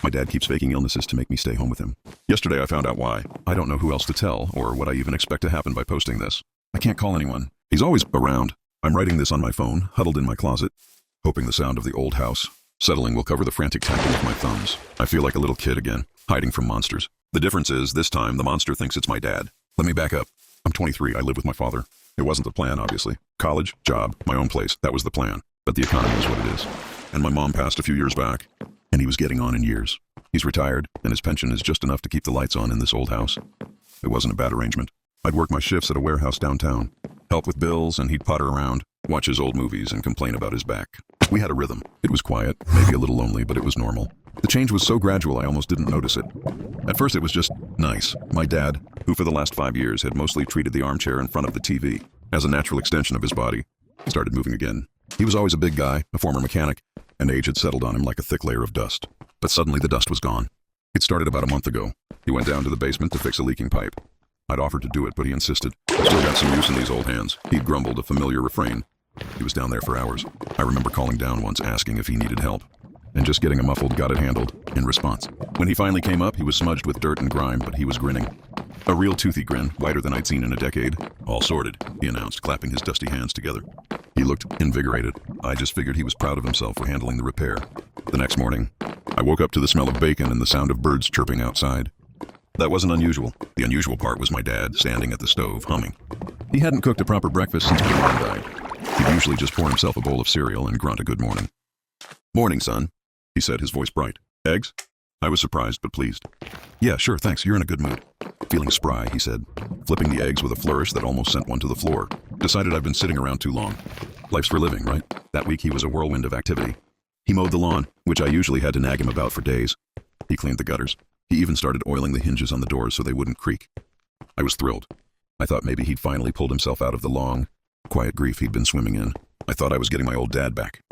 My dad keeps faking illnesses to make me stay home with him. Yesterday I found out why. I don't know who else to tell or what I even expect to happen by posting this. I can't call anyone. He's always around. I'm writing this on my phone, huddled in my closet, hoping the sound of the old house settling will cover the frantic tapping of my thumbs. I feel like a little kid again, hiding from monsters. The difference is, this time, the monster thinks it's my dad. Let me back up. I'm 23. I live with my father. It wasn't the plan, obviously. College, job, my own place. That was the plan. But the economy is what it is. And my mom passed a few years back, and he was getting on in years. He's retired, and his pension is just enough to keep the lights on in this old house. It wasn't a bad arrangement. I'd work my shifts at a warehouse downtown, help with bills, and he'd potter around, watch his old movies, and complain about his back. We had a rhythm. It was quiet, maybe a little lonely, but it was normal. The change was so gradual I almost didn't notice it. At first it was just nice. My dad, who for the last 5 years had mostly treated the armchair in front of the TV as a natural extension of his body, started moving again. He was always a big guy, a former mechanic, and age had settled on him like a thick layer of dust. But suddenly the dust was gone. It started about a month ago. He went down to the basement to fix a leaking pipe. I'd offered to do it, but he insisted. Still got some use in these old hands. He'd grumbled a familiar refrain. He was down there for hours. I remember calling down once asking if he needed help, and just getting a muffled "got it handled" in response. When he finally came up, he was smudged with dirt and grime, but he was grinning. A real toothy grin, wider than I'd seen in a decade. All sorted, he announced, clapping his dusty hands together. He looked invigorated. I just figured he was proud of himself for handling the repair. The next morning, I woke up to the smell of bacon and the sound of birds chirping outside. That wasn't unusual. The unusual part was my dad standing at the stove, humming. He hadn't cooked a proper breakfast since my mom died. He'd usually just pour himself a bowl of cereal and grunt a good morning. "Morning, son," he said, his voice bright. "Eggs?" I was surprised but pleased. "Yeah, sure, thanks. You're in a good mood." "Feeling spry," he said, flipping the eggs with a flourish that almost sent one to the floor. "Decided I've been sitting around too long. Life's for living, right?" That week he was a whirlwind of activity. He mowed the lawn, which I usually had to nag him about for days. He cleaned the gutters. He even started oiling the hinges on the doors so they wouldn't creak. I was thrilled. I thought maybe he'd finally pulled himself out of the long, quiet grief he'd been swimming in. I thought I was getting my old dad back.